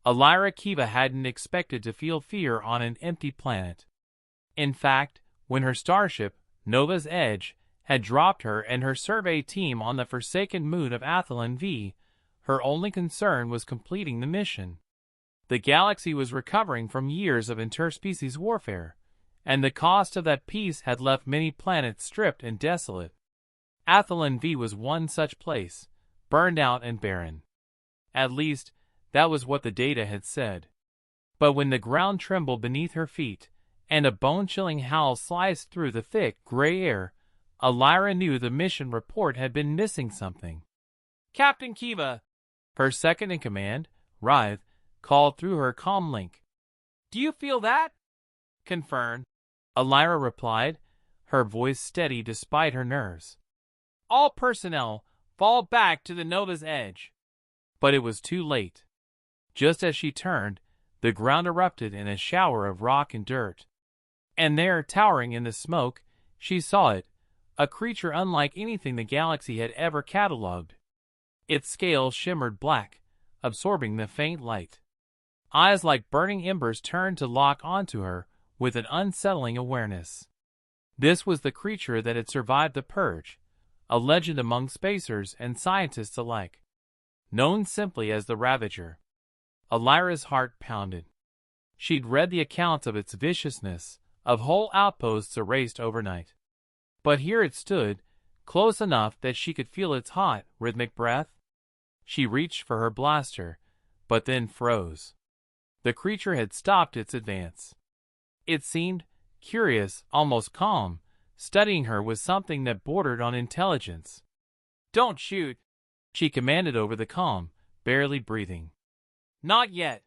Alira Kiva hadn't expected to feel fear on an empty planet. In fact, when her starship, Nova's Edge, had dropped her and her survey team on the forsaken moon of Athlon V, her only concern was completing the mission. The galaxy was recovering from years of interspecies warfare, and the cost of that peace had left many planets stripped and desolate. Athlon V was one such place, burned out and barren. At least, that was what the data had said. But when the ground trembled beneath her feet, and a bone-chilling howl sliced through the thick, gray air, Alira knew the mission report had been missing something. "Captain Kiva," her second-in-command, Writhe, called through her comm link. "Do you feel that?" "Confirm," Alira replied, her voice steady despite her nerves. "All personnel, fall back to the Nova's Edge." But it was too late. Just as she turned, the ground erupted in a shower of rock and dirt. And there, towering in the smoke, she saw it, a creature unlike anything the galaxy had ever catalogued. Its scales shimmered black, absorbing the faint light. Eyes like burning embers turned to lock onto her with an unsettling awareness. This was the creature that had survived the Purge, a legend among spacers and scientists alike. Known simply as the Ravager. Alira's heart pounded. She'd read the accounts of its viciousness, of whole outposts erased overnight. But here it stood, close enough that she could feel its hot, rhythmic breath. She reached for her blaster, but then froze. The creature had stopped its advance. It seemed curious, almost calm, studying her with something that bordered on intelligence. "Don't shoot," she commanded over the comm, barely breathing. "Not yet."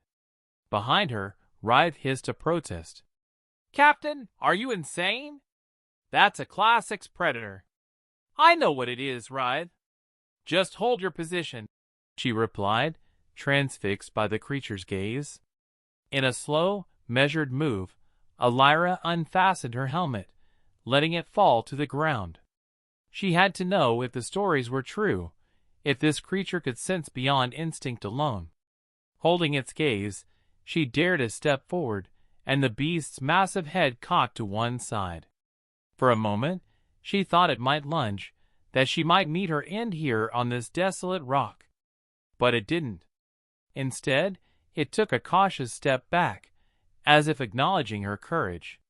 Behind her, Writhe hissed a protest. "Captain, are you insane? That's a Class 6 predator." "I know what it is, Writhe." "Just hold your position," she replied, transfixed by the creature's gaze. In a slow, measured move, Alira unfastened her helmet, letting it fall to the ground. She had to know if the stories were true, if this creature could sense beyond instinct alone. Holding its gaze, she dared a step forward, and the beast's massive head cocked to one side. For a moment, she thought it might lunge, that she might meet her end here on this desolate rock. But it didn't. Instead, it took a cautious step back, as if acknowledging her courage.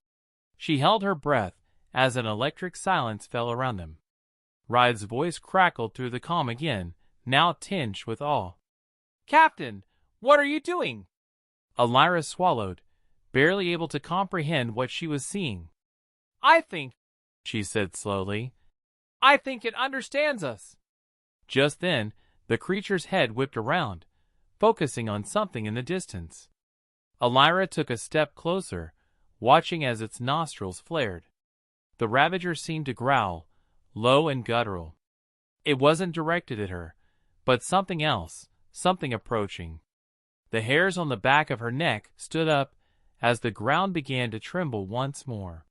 She held her breath as an electric silence fell around them. Writhe's voice crackled through the comm again, now tinged with awe. "Captain, what are you doing?" Alira swallowed, barely able to comprehend what she was seeing. "I think," she said slowly, "I think it understands us." Just then, the creature's head whipped around, focusing on something in the distance. Alira took a step closer, watching as its nostrils flared. The Ravager seemed to growl, low and guttural. It wasn't directed at her, but something else, something approaching. The hairs on the back of her neck stood up as the ground began to tremble once more.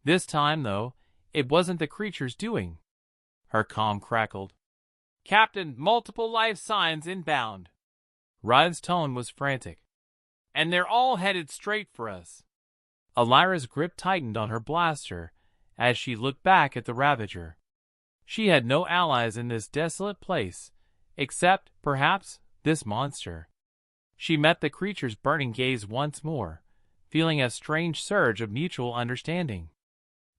This time, though, it wasn't the creature's doing. Her comm crackled. "Captain, multiple life signs inbound." Writhe's tone was frantic. "And they're all headed straight for us." Alira's grip tightened on her blaster as she looked back at the Ravager. She had no allies in this desolate place, except, perhaps, this monster. She met the creature's burning gaze once more, feeling a strange surge of mutual understanding.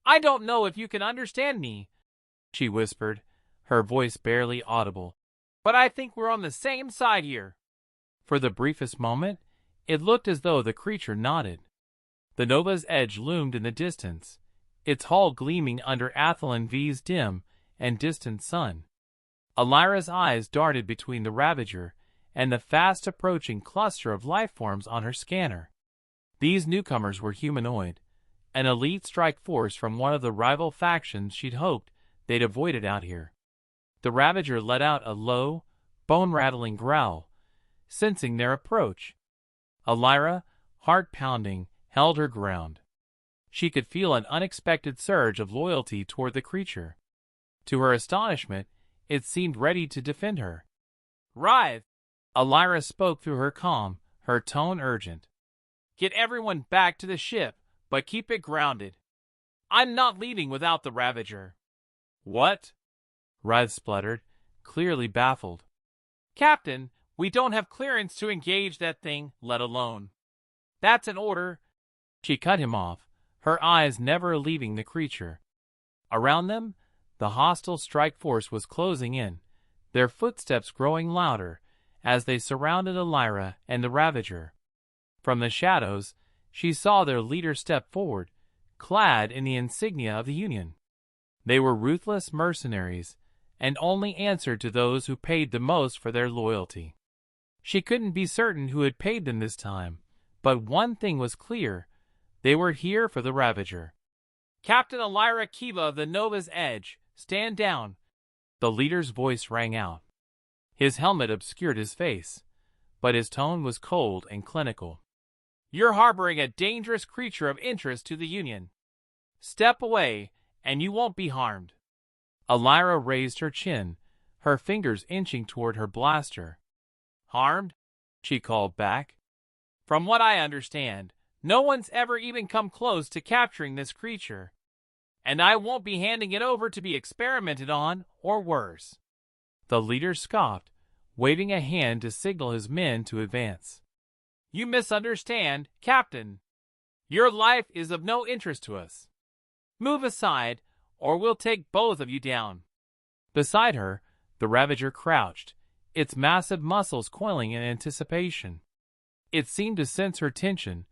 "I don't know if you can understand me," she whispered, her voice barely audible, "but I think we're on the same side here." For the briefest moment, it looked as though the creature nodded. The Nova's Edge loomed in the distance, its hull gleaming under Athlon V's dim and distant sun. Alira's eyes darted between the Ravager and the fast-approaching cluster of lifeforms on her scanner. These newcomers were humanoid, an elite strike force from one of the rival factions she'd hoped they'd avoided out here. The Ravager let out a low, bone-rattling growl, sensing their approach. Alira, heart pounding, held her ground. She could feel an unexpected surge of loyalty toward the creature. To her astonishment, it seemed ready to defend her. "Writhe!" Alira spoke through her comm, her tone urgent. "Get everyone back to the ship, but keep it grounded. I'm not leaving without the Ravager." "What?" Red spluttered, clearly baffled. "Captain, we don't have clearance to engage that thing, let alone." "That's an order." She cut him off, her eyes never leaving the creature. Around them, the hostile strike force was closing in, their footsteps growing louder as they surrounded Alira and the Ravager. From the shadows, she saw their leader step forward, clad in the insignia of the Union. They were ruthless mercenaries, and only answered to those who paid the most for their loyalty. She couldn't be certain who had paid them this time, but one thing was clear: they were here for the Ravager. "Captain Alira Kiva of the Nova's Edge, stand down," the leader's voice rang out. His helmet obscured his face, but his tone was cold and clinical. "You're harboring a dangerous creature of interest to the Union. Step away, and you won't be harmed." Alira raised her chin, her fingers inching toward her blaster. "Harmed?" she called back. "From what I understand, no one's ever even come close to capturing this creature. And I won't be handing it over to be experimented on, or worse." The leader scoffed, waving a hand to signal his men to advance. "You misunderstand, Captain. Your life is of no interest to us. Move aside, or we'll take both of you down." Beside her, the Ravager crouched, its massive muscles coiling in anticipation. It seemed to sense her tension,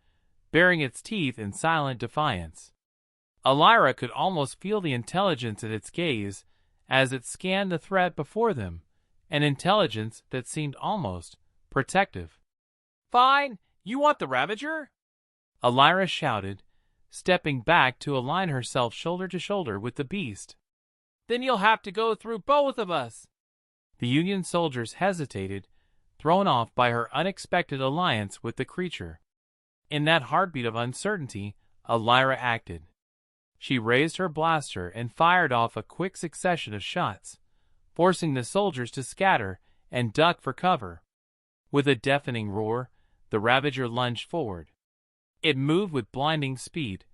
baring its teeth in silent defiance. Alira could almost feel the intelligence in its gaze as it scanned the threat before them, an intelligence that seemed almost protective. "Fine, you want the Ravager?" Alira shouted, stepping back to align herself shoulder to shoulder with the beast. "Then you'll have to go through both of us." The Union soldiers hesitated, thrown off by her unexpected alliance with the creature. In that heartbeat of uncertainty, Alira acted. She raised her blaster and fired off a quick succession of shots, forcing the soldiers to scatter and duck for cover. With a deafening roar, the Ravager lunged forward. It moved with blinding speed,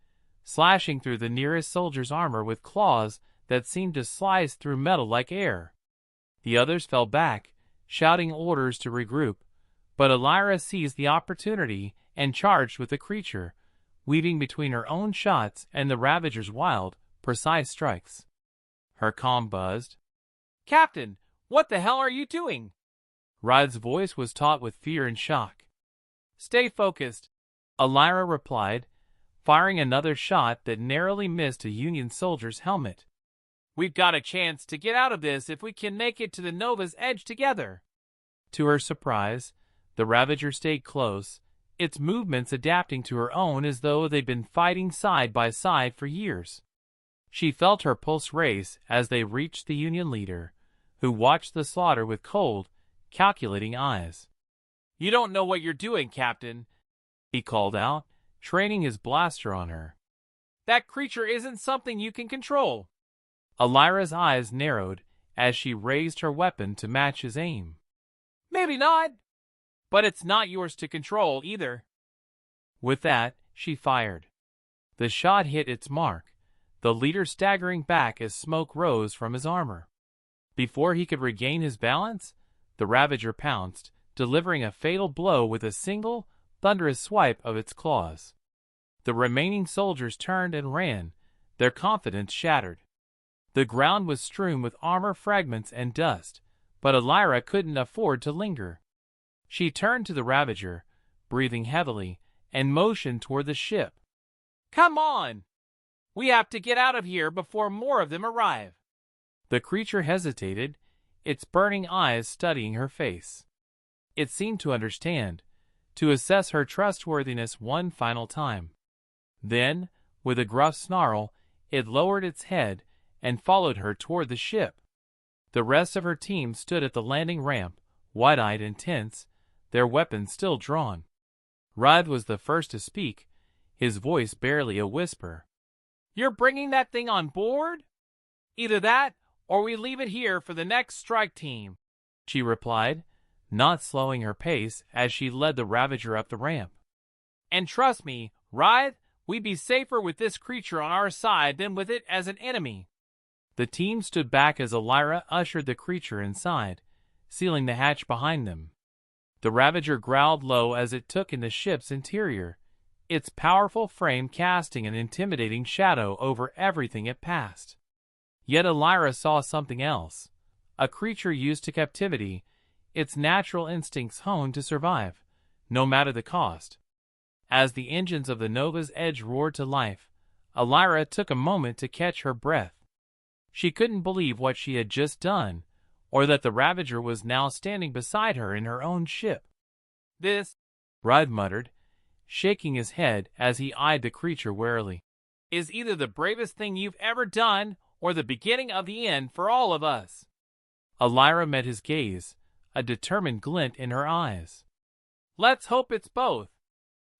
slashing through the nearest soldier's armor with claws that seemed to slice through metal like air. The others fell back, shouting orders to regroup, but Alira seized the opportunity and charged with the creature, weaving between her own shots and the Ravager's wild, precise strikes. Her comm buzzed. "Captain, what the hell are you doing?" Rod's voice was taut with fear and shock. "Stay focused," Alira replied, firing another shot that narrowly missed a Union soldier's helmet. "We've got a chance to get out of this if we can make it to the Nova's Edge together." To her surprise, the Ravager stayed close, its movements adapting to her own as though they'd been fighting side by side for years. She felt her pulse race as they reached the Union leader, who watched the slaughter with cold, calculating eyes. "You don't know what you're doing, Captain," he called out, training his blaster on her. "That creature isn't something you can control." Alira's eyes narrowed as she raised her weapon to match his aim. "Maybe not, but it's not yours to control either." With that, she fired. The shot hit its mark, the leader staggering back as smoke rose from his armor. Before he could regain his balance, the Ravager pounced, delivering a fatal blow with a single, thunderous swipe of its claws. The remaining soldiers turned and ran, their confidence shattered. The ground was strewn with armor fragments and dust, but Alira couldn't afford to linger. She turned to the Ravager, breathing heavily, and motioned toward the ship. "Come on! We have to get out of here before more of them arrive." The creature hesitated, its burning eyes studying her face. It seemed to understand, to assess her trustworthiness one final time. Then, with a gruff snarl, it lowered its head and followed her toward the ship. The rest of her team stood at the landing ramp, wide-eyed and tense, their weapons still drawn. Rod was the first to speak, his voice barely a whisper. "You're bringing that thing on board? Either that, or we leave it here for the next strike team," she replied, not slowing her pace as she led the Ravager up the ramp. "And trust me, Ride, we'd be safer with this creature on our side than with it as an enemy." The team stood back as Alira ushered the creature inside, sealing the hatch behind them. The Ravager growled low as it took in the ship's interior, its powerful frame casting an intimidating shadow over everything it passed. Yet Alira saw something else, a creature used to captivity, its natural instincts honed to survive, no matter the cost. As the engines of the Nova's Edge roared to life, Alira took a moment to catch her breath. She couldn't believe what she had just done, or that the Ravager was now standing beside her in her own ship. "This," Ride muttered, shaking his head as he eyed the creature warily, "is either the bravest thing you've ever done, or the beginning of the end for all of us." Alira met his gaze, a determined glint in her eyes. "Let's hope it's both."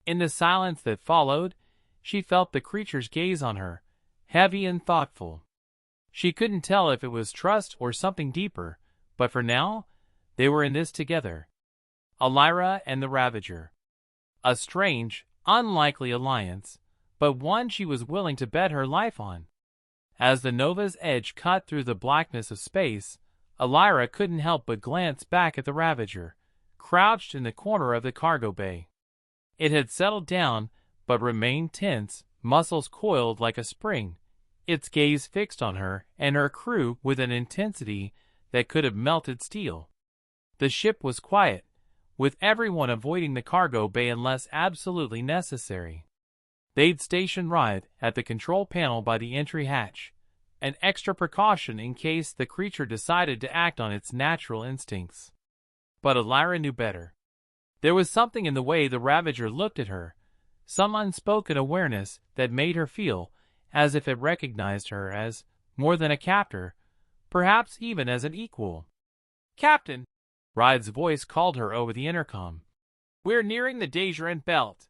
In the silence that followed, she felt the creature's gaze on her, heavy and thoughtful. She couldn't tell if it was trust or something deeper, but for now, they were in this together. Alira and the Ravager. A strange, unlikely alliance, but one she was willing to bet her life on. As the Nova's Edge cut through the blackness of space, Alira couldn't help but glance back at the Ravager, crouched in the corner of the cargo bay. It had settled down, but remained tense, muscles coiled like a spring, its gaze fixed on her and her crew with an intensity that could have melted steel. The ship was quiet, with everyone avoiding the cargo bay unless absolutely necessary. They'd stationed Ride at the control panel by the entry hatch, an extra precaution in case the creature decided to act on its natural instincts. But Alira knew better. There was something in the way the Ravager looked at her, some unspoken awareness that made her feel as if it recognized her as more than a captor, perhaps even as an equal. "Captain," Ride's voice called her over the intercom. "We're nearing the Dejarin belt.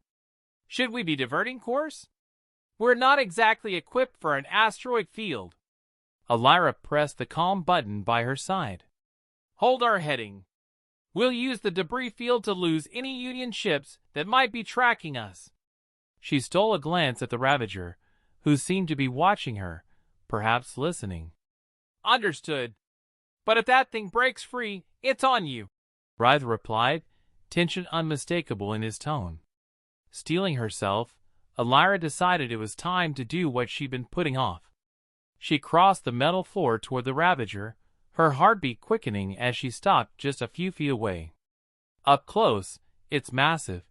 Should we be diverting course? We're not exactly equipped for an asteroid field." Alira pressed the calm button by her side. "Hold our heading. We'll use the debris field to lose any Union ships that might be tracking us." She stole a glance at the Ravager, who seemed to be watching her, perhaps listening. "Understood. But if that thing breaks free, it's on you," Ride replied, tension unmistakable in his tone. Steeling herself, Alira decided it was time to do what she'd been putting off. She crossed the metal floor toward the Ravager, her heartbeat quickening as she stopped just a few feet away. Up close, its massive,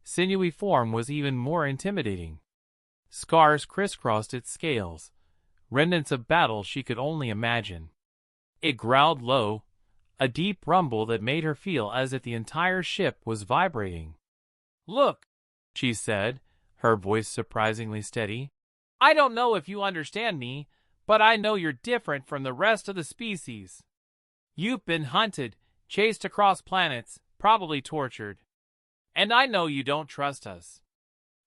sinewy form was even more intimidating. Scars crisscrossed its scales, remnants of battle she could only imagine. It growled low, a deep rumble that made her feel as if the entire ship was vibrating. "Look," she said, her voice surprisingly steady. "I don't know if you understand me, but I know you're different from the rest of the species. You've been hunted, chased across planets, probably tortured. And I know you don't trust us."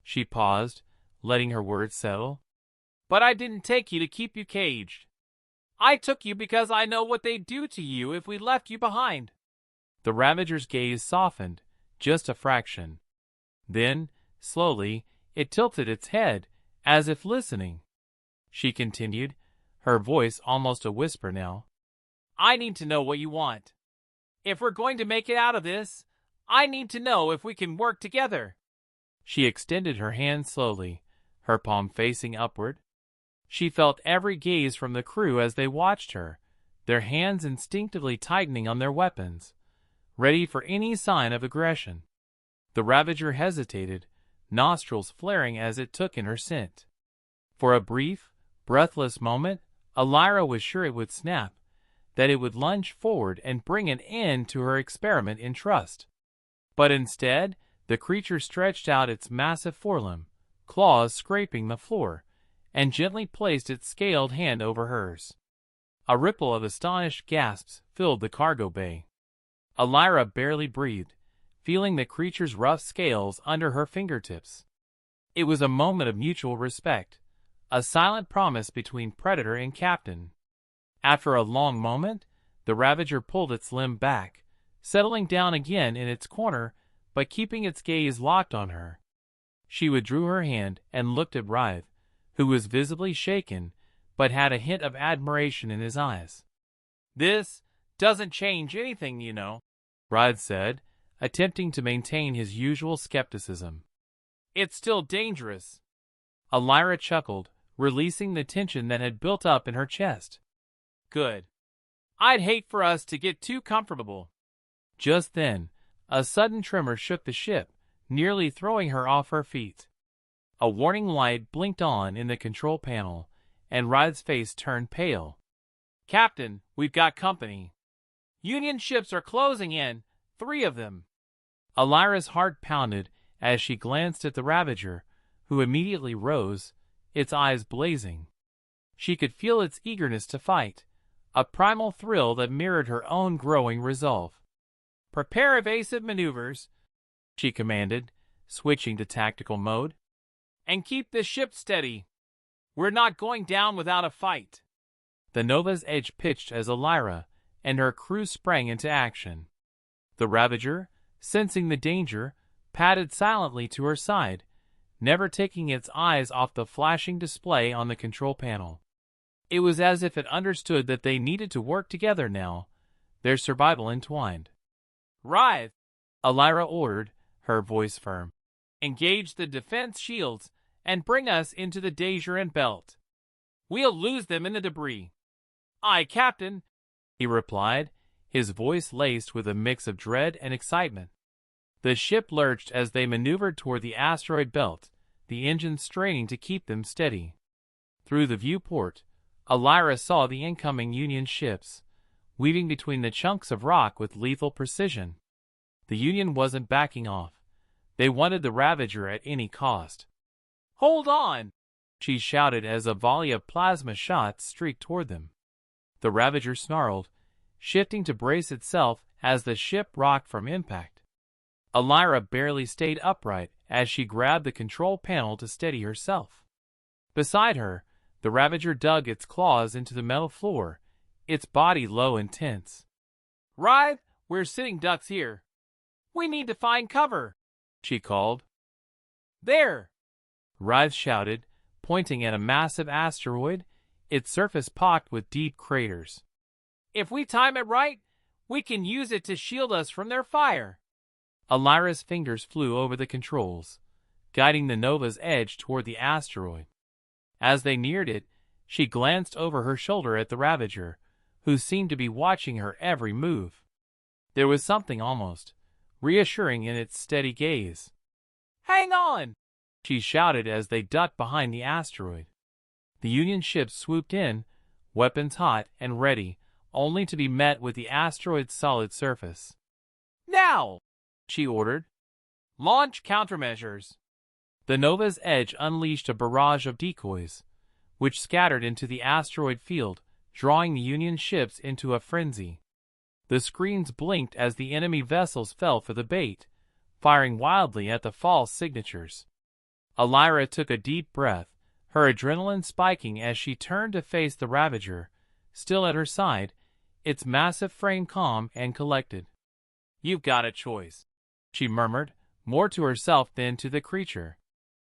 She paused, letting her words settle. "But I didn't take you to keep you caged. I took you because I know what they'd do to you if we left you behind." The Ravager's gaze softened, just a fraction. Then, slowly, it tilted its head, as if listening. She continued, her voice almost a whisper now. "I need to know what you want. If we're going to make it out of this, I need to know if we can work together." She extended her hand slowly, her palm facing upward. She felt every gaze from the crew as they watched her, their hands instinctively tightening on their weapons, ready for any sign of aggression. The Ravager hesitated, nostrils flaring as it took in her scent. For a brief, breathless moment, Alira was sure it would snap, that it would lunge forward and bring an end to her experiment in trust. But instead, the creature stretched out its massive forelimb, claws scraping the floor, and gently placed its scaled hand over hers. A ripple of astonished gasps filled the cargo bay. Alira barely breathed, feeling the creature's rough scales under her fingertips. It was a moment of mutual respect, a silent promise between predator and captain. After a long moment, the Ravager pulled its limb back, settling down again in its corner but keeping its gaze locked on her. She withdrew her hand and looked at Writhe, who was visibly shaken but had a hint of admiration in his eyes. "This doesn't change anything, you know," Writhe said, attempting to maintain his usual skepticism. "It's still dangerous." Alira chuckled, releasing the tension that had built up in her chest. "Good. I'd hate for us to get too comfortable." Just then, a sudden tremor shook the ship, nearly throwing her off her feet. A warning light blinked on in the control panel, and Writhe's face turned pale. "Captain, we've got company. Union ships are closing in, 3 of them." Alira's heart pounded as she glanced at the Ravager, who immediately rose, its eyes blazing. She could feel its eagerness to fight, a primal thrill that mirrored her own growing resolve. "Prepare evasive maneuvers," she commanded, switching to tactical mode. "And keep the ship steady. We're not going down without a fight." The Nova's edge pitched as Alira and her crew sprang into action. The Ravager, sensing the danger, padded silently to her side, never taking its eyes off the flashing display on the control panel. It was as if it understood that they needed to work together now, their survival entwined. "Writhe," Alira ordered, her voice firm. "Engage the defense shields and bring us into the Deadliest belt. We'll lose them in the debris." "Aye, Captain," he replied, his voice laced with a mix of dread and excitement. The ship lurched as they maneuvered toward the asteroid belt, the engines straining to keep them steady. Through the viewport, Alira saw the incoming Union ships, weaving between the chunks of rock with lethal precision. The Union wasn't backing off. They wanted the Ravager at any cost. "Hold on!" she shouted as a volley of plasma shots streaked toward them. The Ravager snarled, shifting to brace itself as the ship rocked from impact. Alira barely stayed upright as she grabbed the control panel to steady herself. Beside her, the Ravager dug its claws into the metal floor, its body low and tense. "Writhe, we're sitting ducks here. We need to find cover," she called. "There!" Writhe shouted, pointing at a massive asteroid, its surface pocked with deep craters. "If we time it right, we can use it to shield us from their fire." Alira's fingers flew over the controls, guiding the Nova's edge toward the asteroid. As they neared it, she glanced over her shoulder at the Ravager, who seemed to be watching her every move. There was something almost reassuring in its steady gaze. "Hang on!" she shouted as they ducked behind the asteroid. The Union ships swooped in, weapons hot and ready, only to be met with the asteroid's solid surface. "Now!" she ordered. "Launch countermeasures." The Nova's edge unleashed a barrage of decoys, which scattered into the asteroid field, drawing the Union ships into a frenzy. The screens blinked as the enemy vessels fell for the bait, firing wildly at the false signatures. Alira took a deep breath, her adrenaline spiking as she turned to face the Ravager, still at her side, its massive frame calm and collected. "You've got a choice," she murmured, more to herself than to the creature.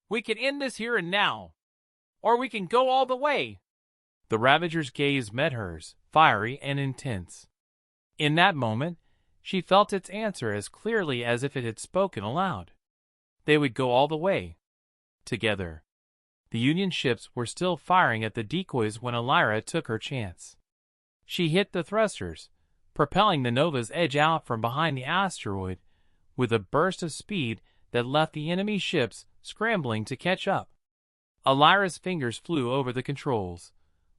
"We can end this here and now, or we can go all the way." The Ravager's gaze met hers, fiery and intense. In that moment, she felt its answer as clearly as if it had spoken aloud. They would go all the way. Together. The Union ships were still firing at the decoys when Alira took her chance. She hit the thrusters, propelling the Nova's edge out from behind the asteroid with a burst of speed that left the enemy ships scrambling to catch up. Alira's fingers flew over the controls,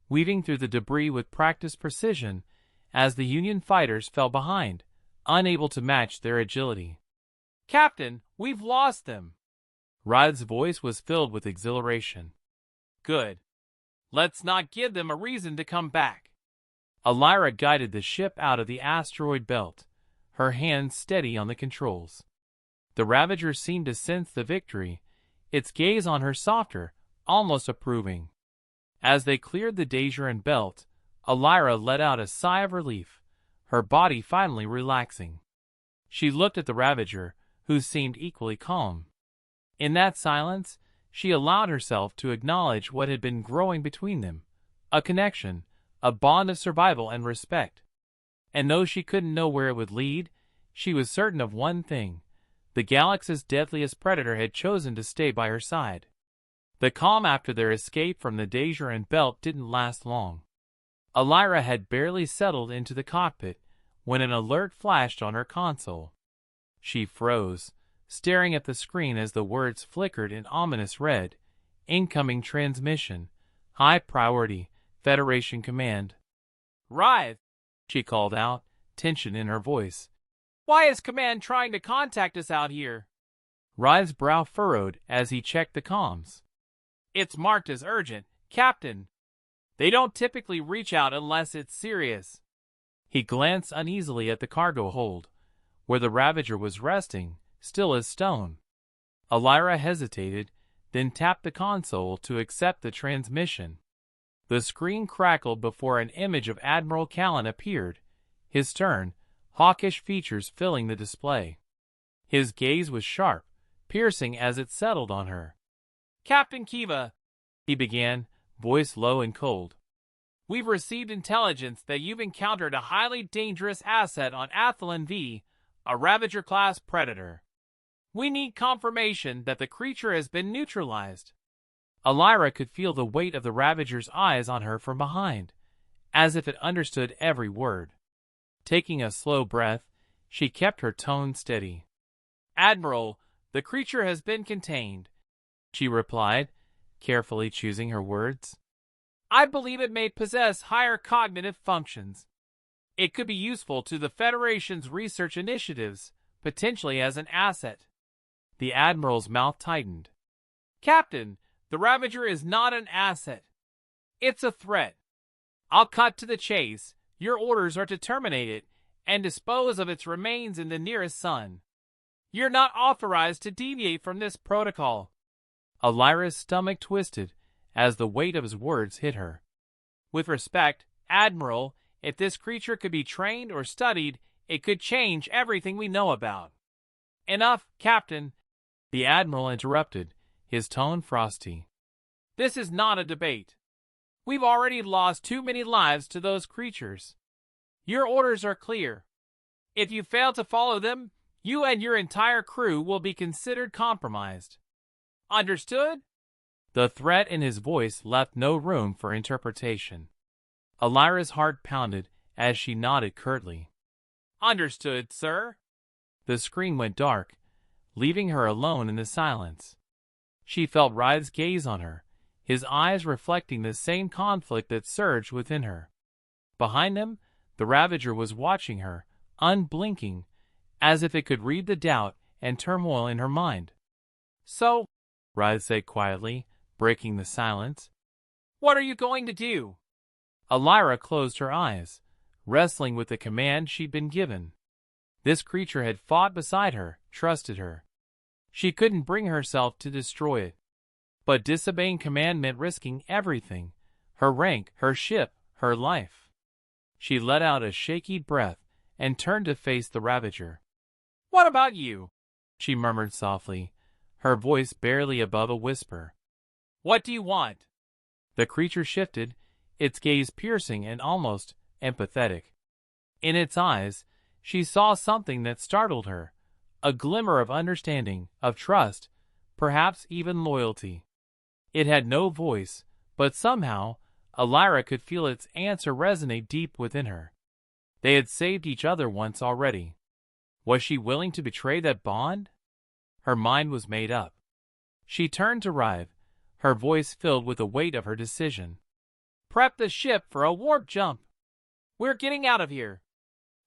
weaving through the debris with practiced precision as the Union fighters fell behind, unable to match their agility. "Captain, we've lost them." Writhe's voice was filled with exhilaration. "Good. Let's not give them a reason to come back." Alira guided the ship out of the asteroid belt, her hands steady on the controls. The Ravager seemed to sense the victory, its gaze on her softer, almost approving. As they cleared the Deadliest belt, Alira let out a sigh of relief, her body finally relaxing. She looked at the Ravager, who seemed equally calm. In that silence, she allowed herself to acknowledge what had been growing between them, a connection, a bond of survival and respect. And though she couldn't know where it would lead, she was certain of one thing: the galaxy's deadliest predator had chosen to stay by her side. The calm after their escape from the Danger belt didn't last long. Alira had barely settled into the cockpit when an alert flashed on her console. She froze, staring at the screen as the words flickered in ominous red. Incoming transmission. High priority. Federation command. "Rive," she called out, tension in her voice. "Why is command trying to contact us out here?" Rive's brow furrowed as he checked the comms. "It's marked as urgent, Captain. They don't typically reach out unless it's serious." He glanced uneasily at the cargo hold, where the Ravager was resting, still as stone. Alira hesitated, then tapped the console to accept the transmission. The screen crackled before an image of Admiral Callan appeared, his stern, hawkish features filling the display. His gaze was sharp, piercing as it settled on her. "Captain Kiva," he began, voice low and cold. "We've received intelligence that you've encountered a highly dangerous asset on Athlon V, a Ravager-class predator. We need confirmation that the creature has been neutralized." Alira could feel the weight of the Ravager's eyes on her from behind, as if it understood every word. Taking a slow breath, she kept her tone steady. "Admiral, the creature has been contained," she replied, carefully choosing her words. "I believe it may possess higher cognitive functions. It could be useful to the Federation's research initiatives, potentially as an asset." The Admiral's mouth tightened. "Captain, the Ravager is not an asset. It's a threat. I'll cut to the chase. Your orders are to terminate it and dispose of its remains in the nearest sun. You're not authorized to deviate from this protocol." Alira's stomach twisted as the weight of his words hit her. "With respect, Admiral, if this creature could be trained or studied, it could change everything we know about." "Enough, Captain," the Admiral interrupted, his tone frosty. "This is not a debate. We've already lost too many lives to those creatures. Your orders are clear. If you fail to follow them, you and your entire crew will be considered compromised. Understood?" The threat in his voice left no room for interpretation. Alira's heart pounded as she nodded curtly. "Understood, sir." The screen went dark, leaving her alone in the silence. She felt Rive's gaze on her, his eyes reflecting the same conflict that surged within her. Behind them, the Ravager was watching her, unblinking, as if it could read the doubt and turmoil in her mind. "So," Rive said quietly, breaking the silence, "what are you going to do?" Alira closed her eyes, wrestling with the command she'd been given. This creature had fought beside her, trusted her. She couldn't bring herself to destroy it. But disobeying command meant risking everything: her rank, her ship, her life. She let out a shaky breath and turned to face the Ravager. "What about you?" she murmured softly, her voice barely above a whisper. "What do you want?" The creature shifted, its gaze piercing and almost empathetic. In its eyes, she saw something that startled her, a glimmer of understanding, of trust, perhaps even loyalty. It had no voice, but somehow, Alira could feel its answer resonate deep within her. They had saved each other once already. Was she willing to betray that bond? Her mind was made up. She turned to Rive, her voice filled with the weight of her decision. "Prep the ship for a warp jump. We're getting out of here."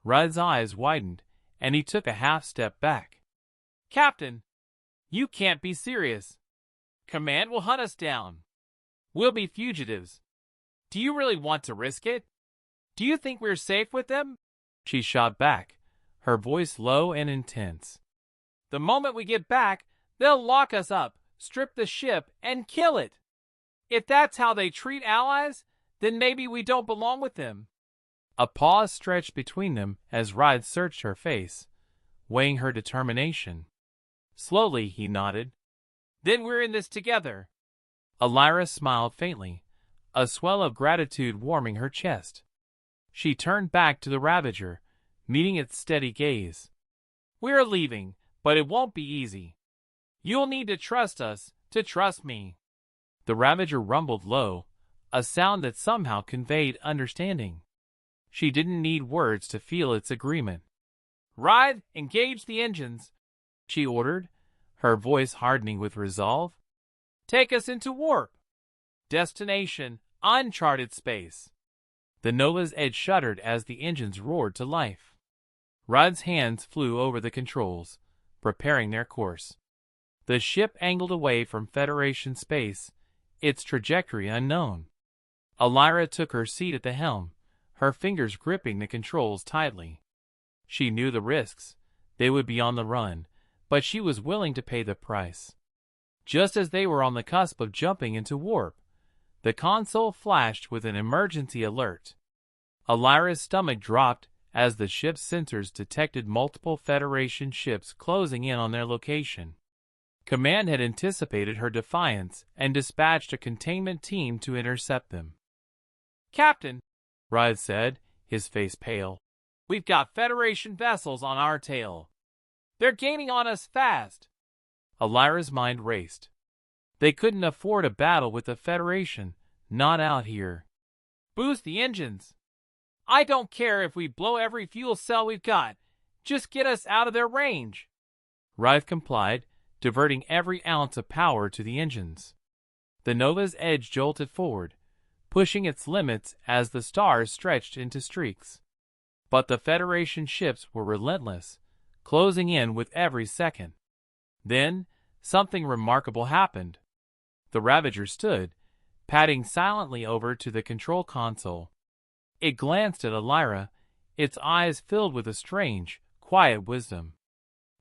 Rive's eyes widened, and he took a half-step back. "Captain, you can't be serious. Command will hunt us down. We'll be fugitives. Do you really want to risk it? Do you think we're safe with them?" She shot back, her voice low and intense. "The moment we get back, they'll lock us up, strip the ship, and kill it. If that's how they treat allies, then maybe we don't belong with them." A pause stretched between them as Rive searched her face. weighing her determination. Slowly, he nodded. Then we're in this together. Alira smiled faintly, a swell of gratitude warming her chest. She turned back to the Ravager, meeting its steady gaze. We're leaving, but it won't be easy. You'll need to trust us, to trust me. The Ravager rumbled low, a sound that somehow conveyed understanding. She didn't need words to feel its agreement. Ride, engage the engines, she ordered, her voice hardening with resolve. Take us into warp. Destination, uncharted space. The Nova's Edge shuddered as the engines roared to life. Rudd's hands flew over the controls, preparing their course. The ship angled away from Federation space, its trajectory unknown. Alira took her seat at the helm, her fingers gripping the controls tightly. She knew the risks. They would be on the run, but she was willing to pay the price. Just as they were on the cusp of jumping into warp, the console flashed with an emergency alert. Alira's stomach dropped as the ship's sensors detected multiple Federation ships closing in on their location. Command had anticipated her defiance and dispatched a containment team to intercept them. Captain, Ride said, his face pale, we've got Federation vessels on our tail. They're gaining on us fast. Alira's mind raced. They couldn't afford a battle with the Federation, not out here. Boost the engines. I don't care if we blow every fuel cell we've got. Just get us out of their range. Ride complied, diverting every ounce of power to the engines. The Nova's Edge jolted forward, pushing its limits as the stars stretched into streaks. But the Federation ships were relentless, closing in with every second. Then, something remarkable happened. The Ravager stood, padding silently over to the control console. It glanced at Alira, its eyes filled with a strange, quiet wisdom.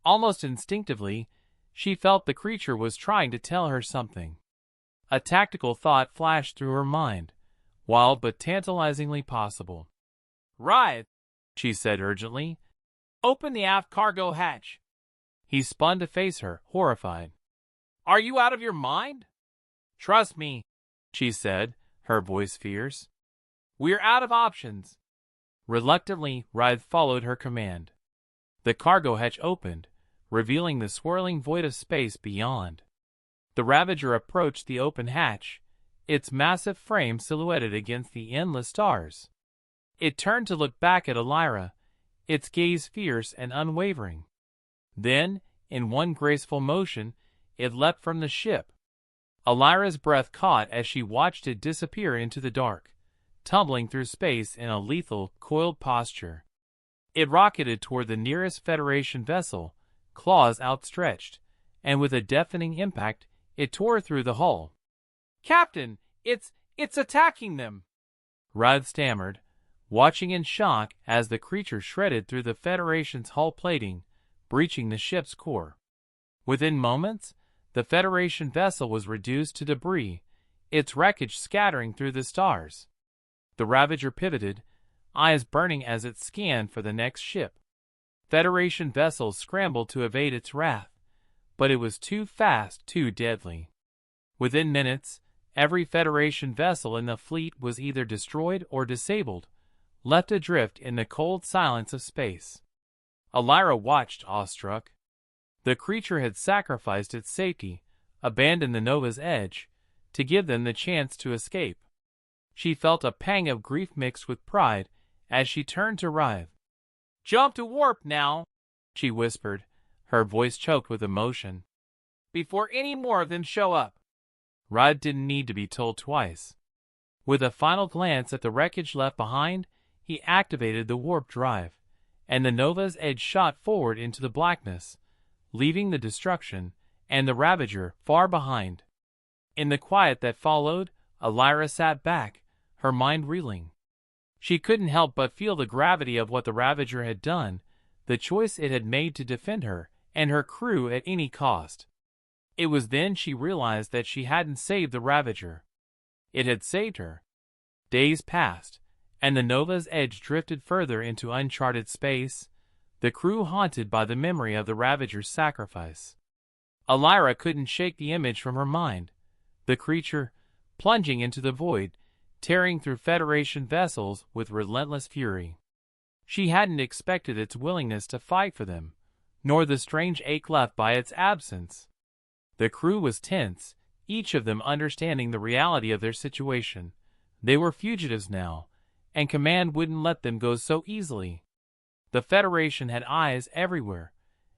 Almost instinctively, she felt the creature was trying to tell her something. A tactical thought flashed through her mind, wild but tantalizingly possible. Ride, she said urgently. Open the aft cargo hatch. He spun to face her, horrified. Are you out of your mind? Trust me, she said, her voice fierce. We're out of options. Reluctantly, Ride followed her command. The cargo hatch opened, revealing the swirling void of space beyond. The Ravager approached the open hatch, its massive frame silhouetted against the endless stars. It turned to look back at Alira, its gaze fierce and unwavering. Then, in one graceful motion, it leapt from the ship. Alira's breath caught as she watched it disappear into the dark, tumbling through space in a lethal, coiled posture. It rocketed toward the nearest Federation vessel, claws outstretched, and with a deafening impact, it tore through the hull. Captain, it's attacking them, Ride stammered, watching in shock as the creature shredded through the Federation's hull plating, breaching the ship's core. Within moments, the Federation vessel was reduced to debris, its wreckage scattering through the stars. The Ravager pivoted, eyes burning as it scanned for the next ship. Federation vessels scrambled to evade its wrath, but it was too fast, too deadly. Within minutes, every Federation vessel in the fleet was either destroyed or disabled, left adrift in the cold silence of space. Alira watched awestruck. The creature had sacrificed its safety, abandoned the Nova's Edge, to give them the chance to escape. She felt a pang of grief mixed with pride as she turned to Rive. Jump to warp now, she whispered, her voice choked with emotion. Before any more of them show up. Rive didn't need to be told twice. With a final glance at the wreckage left behind, he activated the warp drive, and the Nova's Edge shot forward into the blackness, leaving the destruction and the Ravager far behind. In the quiet that followed, Alira sat back, her mind reeling. She couldn't help but feel the gravity of what the Ravager had done, the choice it had made to defend her and her crew at any cost. It was then she realized that she hadn't saved the Ravager. It had saved her. Days passed, and the Nova's Edge drifted further into uncharted space, the crew haunted by the memory of the Ravager's sacrifice. Alira couldn't shake the image from her mind. The creature, plunging into the void, tearing through Federation vessels with relentless fury. She hadn't expected its willingness to fight for them, nor the strange ache left by its absence. The crew was tense, each of them understanding the reality of their situation. They were fugitives now, and command wouldn't let them go so easily. The Federation had eyes everywhere,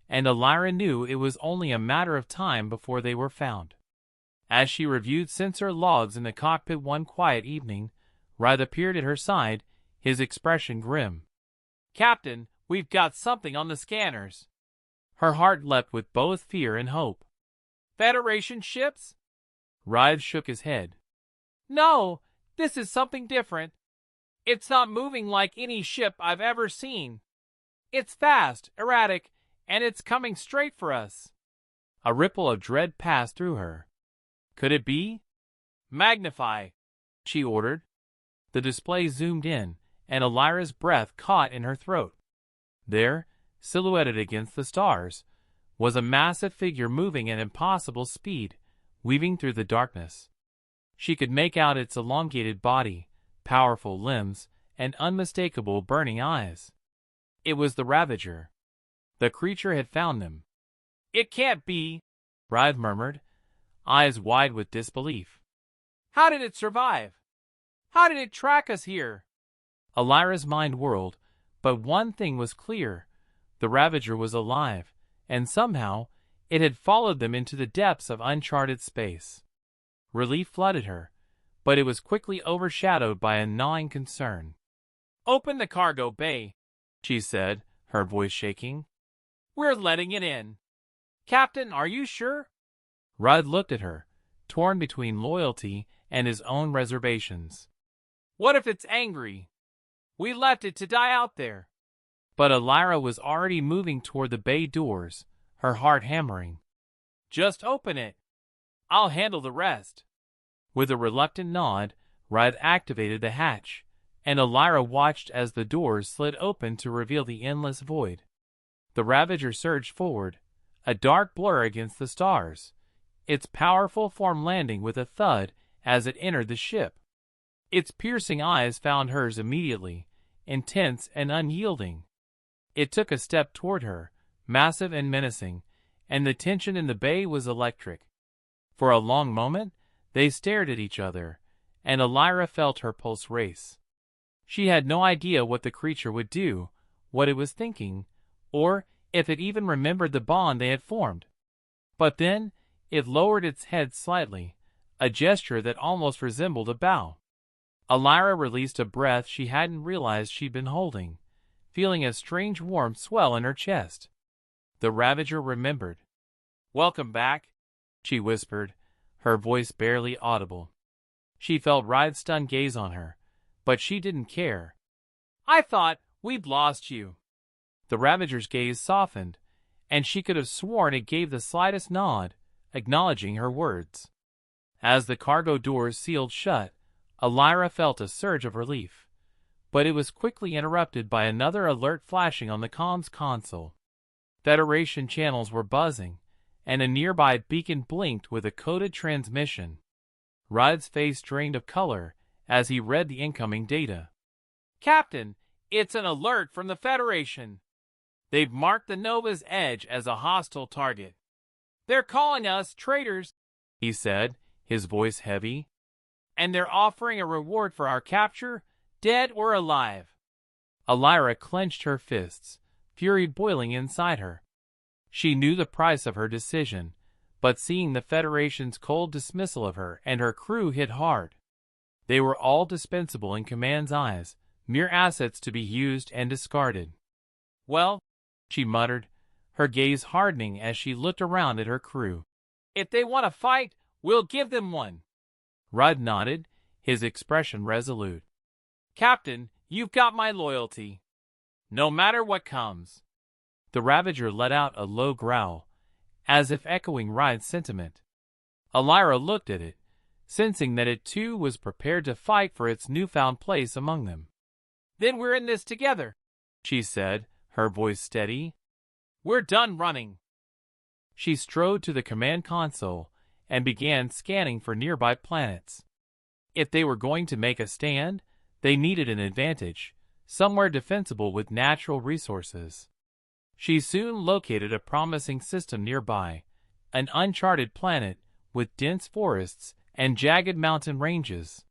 and Alira knew it was only a matter of time before they were found. As she reviewed sensor logs in the cockpit one quiet evening, Ryth appeared at her side, his expression grim. "Captain, we've got something on the scanners." Her heart leapt with both fear and hope. "Federation ships?" Ryth shook his head. "No, this is something different. It's not moving like any ship I've ever seen. It's fast, erratic, and it's coming straight for us." A ripple of dread passed through her. Could it be? "Magnify," she ordered. The display zoomed in, and Alira's breath caught in her throat. There, silhouetted against the stars, was a massive figure moving at impossible speed, weaving through the darkness. She could make out its elongated body, powerful limbs, and unmistakable burning eyes. It was the Ravager. The creature had found them. "It can't be," Ryth murmured, eyes wide with disbelief. "How did it survive? How did it track us here?" Alira's mind whirled, but one thing was clear. The Ravager was alive, and somehow it had followed them into the depths of uncharted space. Relief flooded her, but it was quickly overshadowed by a gnawing concern. "Open the cargo bay," she said, her voice shaking. "We're letting it in." "Captain, are you sure?" Ryth looked at her, torn between loyalty and his own reservations. "What if it's angry? We left it to die out there." But Alira was already moving toward the bay doors, her heart hammering. "Just open it. I'll handle the rest." With a reluctant nod, Ryth activated the hatch, and Alira watched as the doors slid open to reveal the endless void. The Ravager surged forward, a dark blur against the stars, its powerful form landing with a thud as it entered the ship. Its piercing eyes found hers immediately, intense and unyielding. It took a step toward her, massive and menacing, and the tension in the bay was electric. For a long moment, they stared at each other, and Alira felt her pulse race. She had no idea what the creature would do, what it was thinking, or if it even remembered the bond they had formed. But then, it lowered its head slightly, a gesture that almost resembled a bow. Alira released a breath she hadn't realized she'd been holding, feeling a strange warmth swell in her chest. The Ravager remembered. "Welcome back," she whispered, her voice barely audible. She felt Ryth's stunned gaze on her, but she didn't care. "I thought we'd lost you." The Ravager's gaze softened, and she could have sworn it gave the slightest nod, acknowledging her words. As the cargo doors sealed shut, Alira felt a surge of relief, but it was quickly interrupted by another alert flashing on the comms console. Federation channels were buzzing, and a nearby beacon blinked with a coded transmission. Ryth's face drained of color as he read the incoming data. "Captain, it's an alert from the Federation. They've marked the Nova's Edge as a hostile target. They're calling us traitors," he said, his voice heavy. "And they're offering a reward for our capture, dead or alive." Alira clenched her fists, fury boiling inside her. She knew the price of her decision, but seeing the Federation's cold dismissal of her and her crew hit hard. They were all dispensable in Command's eyes, mere assets to be used and discarded. "Well," she muttered, her gaze hardening as she looked around at her crew. "If they want to fight, we'll give them one." Ryth nodded, his expression resolute. "Captain, you've got my loyalty. No matter what comes." The Ravager let out a low growl, as if echoing Ryth's sentiment. Alira looked at it, sensing that it too was prepared to fight for its newfound place among them. "Then we're in this together," she said, her voice steady. "We're done running." She strode to the command console and began scanning for nearby planets. If they were going to make a stand, they needed an advantage, somewhere defensible with natural resources. She soon located a promising system nearby, an uncharted planet with dense forests and jagged mountain ranges.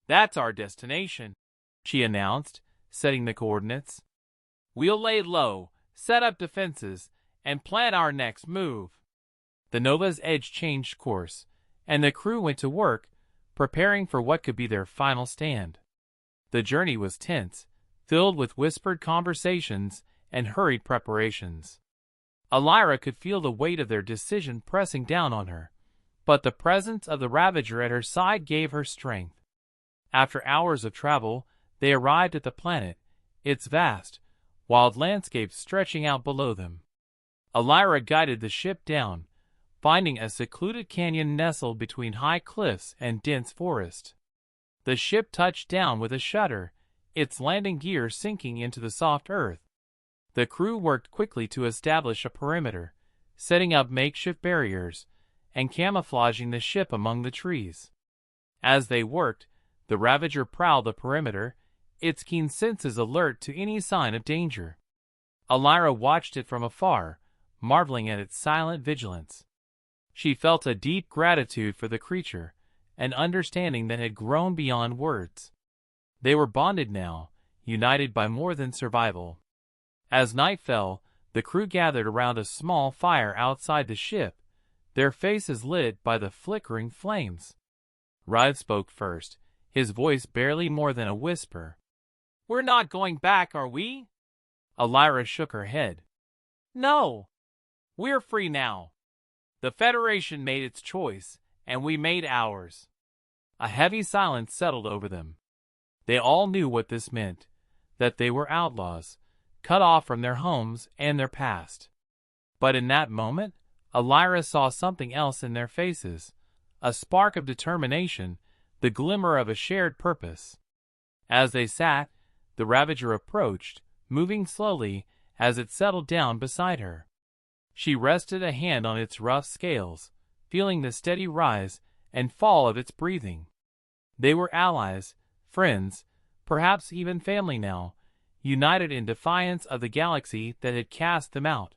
"That's our destination," she announced, setting the coordinates. "We'll lay low, set up defenses, and plan our next move." The Nova's Edge changed course, and the crew went to work, preparing for what could be their final stand. The journey was tense, filled with whispered conversations and hurried preparations. Alira could feel the weight of their decision pressing down on her, but the presence of the Ravager at her side gave her strength. After hours of travel, they arrived at the planet, its vast, wild landscape stretching out below them. Alira guided the ship down, finding a secluded canyon nestled between high cliffs and dense forest. The ship touched down with a shudder, its landing gear sinking into the soft earth. The crew worked quickly to establish a perimeter, setting up makeshift barriers, and camouflaging the ship among the trees. As they worked, the Ravager prowled the perimeter, its keen senses alert to any sign of danger. Alira watched it from afar, marveling at its silent vigilance. She felt a deep gratitude for the creature, an understanding that had grown beyond words. They were bonded now, united by more than survival. As night fell, the crew gathered around a small fire outside the ship, their faces lit by the flickering flames. Rive spoke first, his voice barely more than a whisper. "We're not going back, are we?" Alira shook her head. "No. We're free now. The Federation made its choice, and we made ours." A heavy silence settled over them. They all knew what this meant, that they were outlaws, cut off from their homes and their past. But in that moment, Alira saw something else in their faces, a spark of determination, the glimmer of a shared purpose. As they sat, the Ravager approached, moving slowly as it settled down beside her. She rested a hand on its rough scales, feeling the steady rise and fall of its breathing. They were allies, friends, perhaps even family now, united in defiance of the galaxy that had cast them out.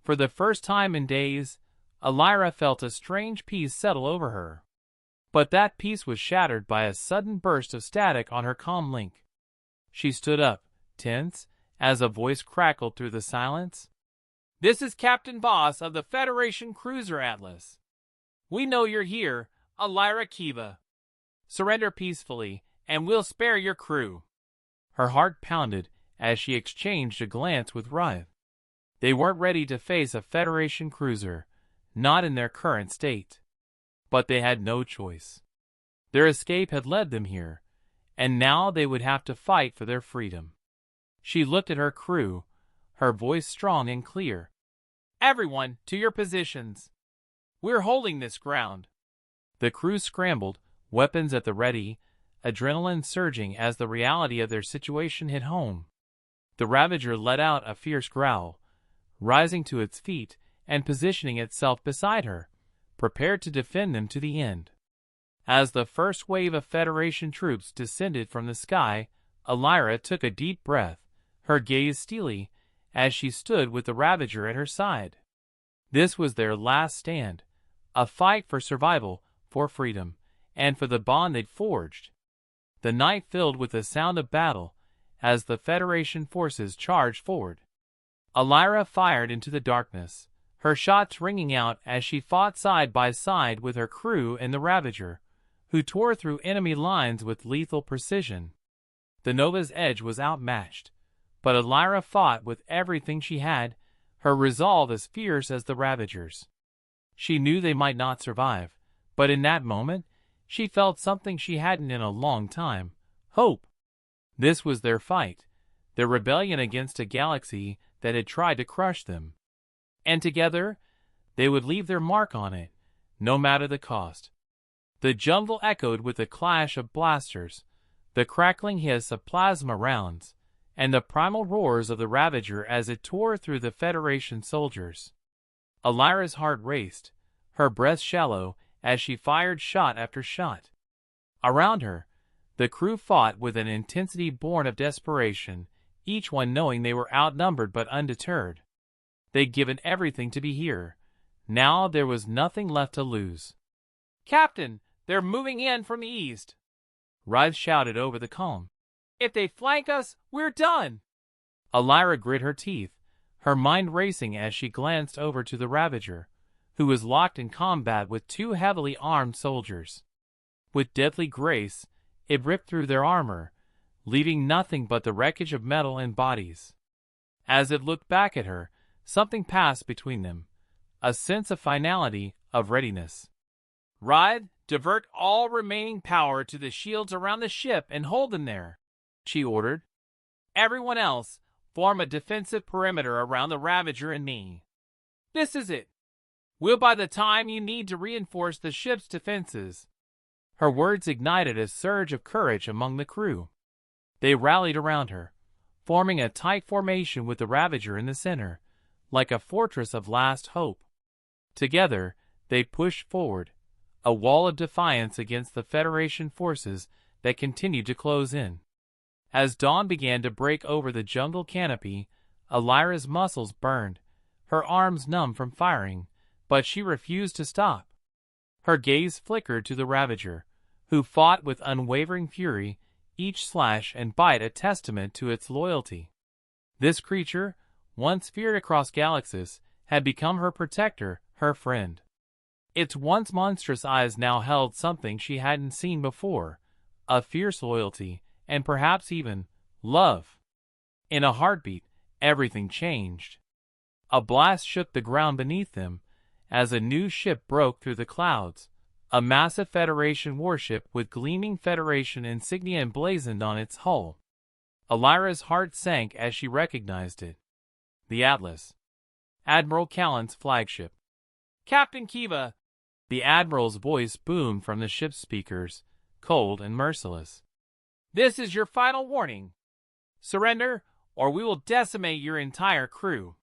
For the first time in days, Alira felt a strange peace settle over her. But that peace was shattered by a sudden burst of static on her comm link. She stood up, tense, as a voice crackled through the silence. "This is Captain Boss of the Federation Cruiser Atlas. We know you're here, Alira Kiva. Surrender peacefully, and we'll spare your crew." Her heart pounded as she exchanged a glance with Rive. They weren't ready to face a Federation cruiser, not in their current state. But they had no choice. Their escape had led them here, and now they would have to fight for their freedom. She looked at her crew, her voice strong and clear. "Everyone, to your positions. We're holding this ground." The crew scrambled, weapons at the ready, adrenaline surging as the reality of their situation hit home. The Ravager let out a fierce growl, rising to its feet and positioning itself beside her, prepared to defend them to the end. As the first wave of Federation troops descended from the sky, Alira took a deep breath, her gaze steely, as she stood with the Ravager at her side. This was their last stand, a fight for survival, for freedom, and for the bond they'd forged. The night filled with the sound of battle as the Federation forces charged forward. Alira fired into the darkness, her shots ringing out as she fought side by side with her crew and the Ravager, who tore through enemy lines with lethal precision. The Nova's Edge was outmatched, but Alira fought with everything she had, her resolve as fierce as the Ravager's. She knew they might not survive, but in that moment, she felt something she hadn't in a long time: hope. This was their fight, their rebellion against a galaxy that had tried to crush them. And together, they would leave their mark on it, no matter the cost. The jungle echoed with the clash of blasters, the crackling hiss of plasma rounds, and the primal roars of the Ravager as it tore through the Federation soldiers. Alira's heart raced, her breath shallow, as she fired shot after shot. Around her, the crew fought with an intensity born of desperation, each one knowing they were outnumbered but undeterred. They'd given everything to be here. Now there was nothing left to lose. "Captain, they're moving in from the east," Rive shouted over the calm. "If they flank us, we're done." Alira grit her teeth, her mind racing as she glanced over to the Ravager, who was locked in combat with two heavily armed soldiers. With deadly grace, it ripped through their armor, leaving nothing but the wreckage of metal and bodies. As it looked back at her, something passed between them, a sense of finality, of readiness. "Ride, divert all remaining power to the shields around the ship and hold them there," she ordered. "Everyone else, form a defensive perimeter around the Ravager and me. This is it. We'll buy the time you need to reinforce the ship's defenses." Her words ignited a surge of courage among the crew. They rallied around her, forming a tight formation with the Ravager in the center, like a fortress of last hope. Together, they pushed forward, a wall of defiance against the Federation forces that continued to close in. As dawn began to break over the jungle canopy, Alira's muscles burned, her arms numb from firing, but she refused to stop. Her gaze flickered to the Ravager, who fought with unwavering fury, each slash and bite a testament to its loyalty. This creature, once feared across galaxies, had become her protector, her friend. Its once monstrous eyes now held something she hadn't seen before, a fierce loyalty, and perhaps even love. In a heartbeat, everything changed. A blast shook the ground beneath them, as a new ship broke through the clouds, a massive Federation warship with gleaming Federation insignia emblazoned on its hull. Alira's heart sank as she recognized it. The Atlas. Admiral Callan's flagship. "Captain Kiva!" The Admiral's voice boomed from the ship's speakers, cold and merciless. "This is your final warning. Surrender, or we will decimate your entire crew."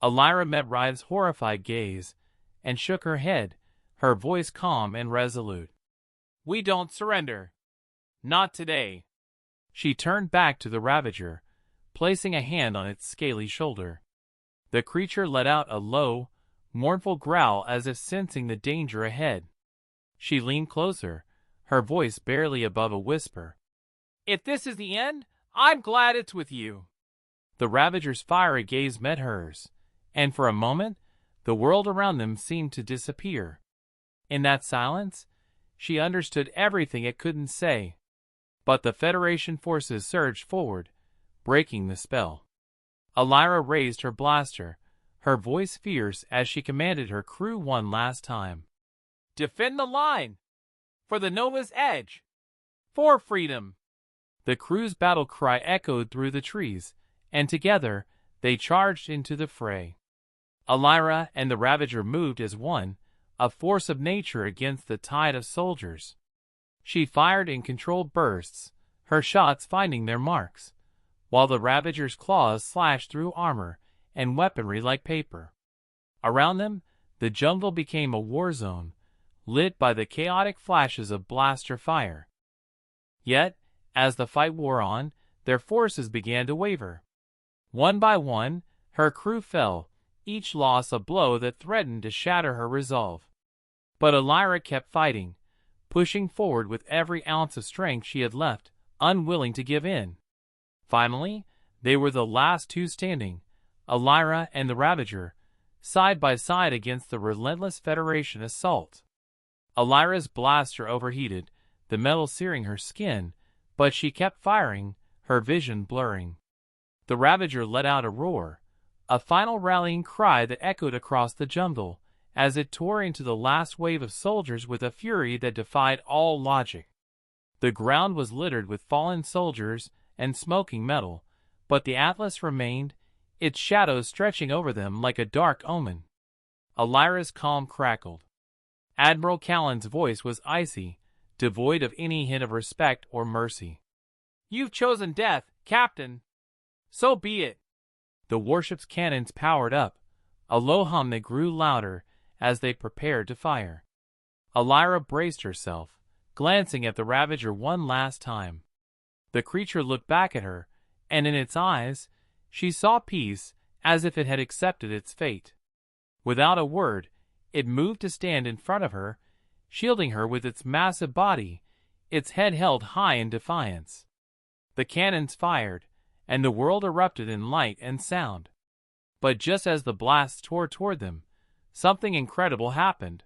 Alira met Rive's horrified gaze, and shook her head, her voice calm and resolute. "We don't surrender. Not today." She turned back to the Ravager, placing a hand on its scaly shoulder. The creature let out a low, mournful growl as if sensing the danger ahead. She leaned closer, her voice barely above a whisper. "If this is the end, I'm glad it's with you." The Ravager's fiery gaze met hers, and for a moment, the world around them seemed to disappear. In that silence, she understood everything it couldn't say. But the Federation forces surged forward, breaking the spell. Alira raised her blaster, her voice fierce as she commanded her crew one last time. "Defend the line! For the Nova's Edge! For freedom!" The crew's battle cry echoed through the trees, and together they charged into the fray. Alira and the Ravager moved as one, a force of nature against the tide of soldiers. She fired in controlled bursts, her shots finding their marks, while the Ravager's claws slashed through armor and weaponry like paper. Around them, the jungle became a war zone, lit by the chaotic flashes of blaster fire. Yet, as the fight wore on, their forces began to waver. One by one, her crew fell, each loss a blow that threatened to shatter her resolve. But Alira kept fighting, pushing forward with every ounce of strength she had left, unwilling to give in. Finally, they were the last two standing, Alira and the Ravager, side by side against the relentless Federation assault. Alira's blaster overheated, the metal searing her skin, but she kept firing, her vision blurring. The Ravager let out a roar, a final rallying cry that echoed across the jungle, as it tore into the last wave of soldiers with a fury that defied all logic. The ground was littered with fallen soldiers and smoking metal, but the Atlas remained, its shadows stretching over them like a dark omen. Alira's calm crackled. Admiral Callan's voice was icy, devoid of any hint of respect or mercy. "You've chosen death, Captain. So be it. The warship's cannons powered up, a low hum that grew louder as they prepared to fire. Alira braced herself, glancing at the Ravager one last time. The creature looked back at her, and in its eyes, she saw peace as if it had accepted its fate. Without a word, it moved to stand in front of her, shielding her with its massive body, its head held high in defiance. The cannons fired, and the world erupted in light and sound. But just as the blasts tore toward them, something incredible happened.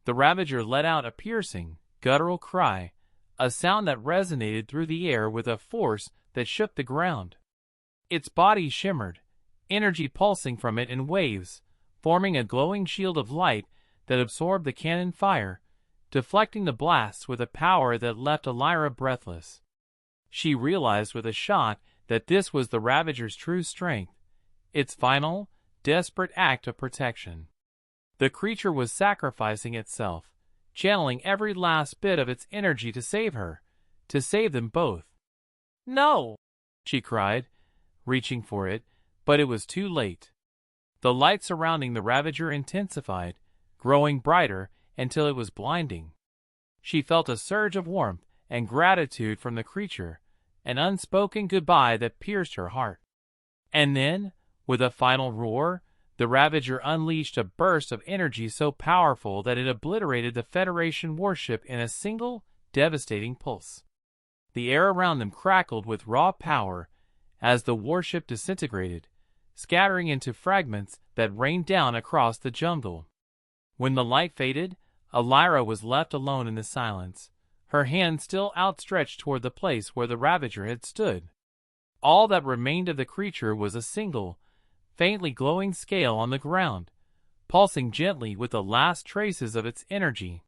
The Ravager let out a piercing, guttural cry, a sound that resonated through the air with a force that shook the ground. Its body shimmered, energy pulsing from it in waves, forming a glowing shield of light that absorbed the cannon fire, deflecting the blasts with a power that left Alira breathless. She realized with a shock that this was the Ravager's true strength, its final, desperate act of protection. The creature was sacrificing itself, channeling every last bit of its energy to save her, to save them both. "No!" she cried, reaching for it, but it was too late. The light surrounding the Ravager intensified, growing brighter until it was blinding. She felt a surge of warmth and gratitude from the creature, an unspoken goodbye that pierced her heart. And then, with a final roar, the Ravager unleashed a burst of energy so powerful that it obliterated the Federation warship in a single, devastating pulse. The air around them crackled with raw power as the warship disintegrated, scattering into fragments that rained down across the jungle. When the light faded, Alira was left alone in the silence, her hand still outstretched toward the place where the Ravager had stood. All that remained of the creature was a single, faintly glowing scale on the ground, pulsing gently with the last traces of its energy.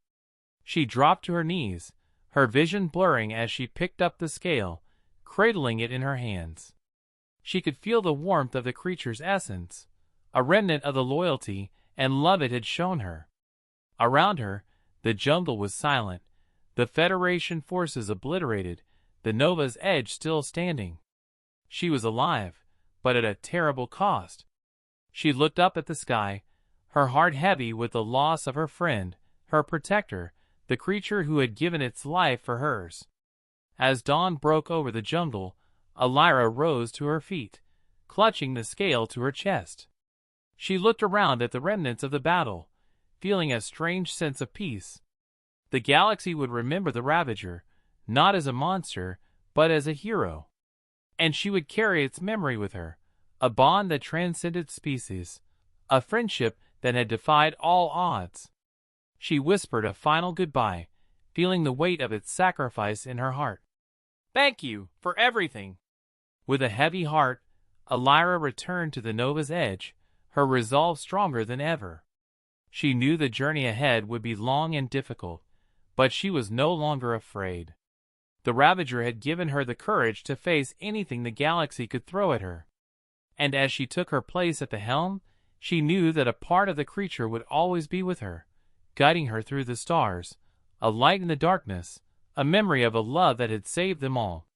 She dropped to her knees, her vision blurring as she picked up the scale, cradling it in her hands. She could feel the warmth of the creature's essence, a remnant of the loyalty and love it had shown her. Around her, the jungle was silent, the Federation forces obliterated, the Nova's edge still standing. She was alive, but at a terrible cost. She looked up at the sky, her heart heavy with the loss of her friend, her protector, the creature who had given its life for hers. As dawn broke over the jungle, Alira rose to her feet, clutching the scale to her chest. She looked around at the remnants of the battle, feeling a strange sense of peace. The galaxy would remember the Ravager, not as a monster, but as a hero. And she would carry its memory with her, a bond that transcended species, a friendship that had defied all odds. She whispered a final goodbye, feeling the weight of its sacrifice in her heart. "Thank you for everything." With a heavy heart, Alira returned to the Nova's edge, her resolve stronger than ever. She knew the journey ahead would be long and difficult, but she was no longer afraid. The Ravager had given her the courage to face anything the galaxy could throw at her. And as she took her place at the helm, she knew that a part of the creature would always be with her, guiding her through the stars, a light in the darkness, a memory of a love that had saved them all.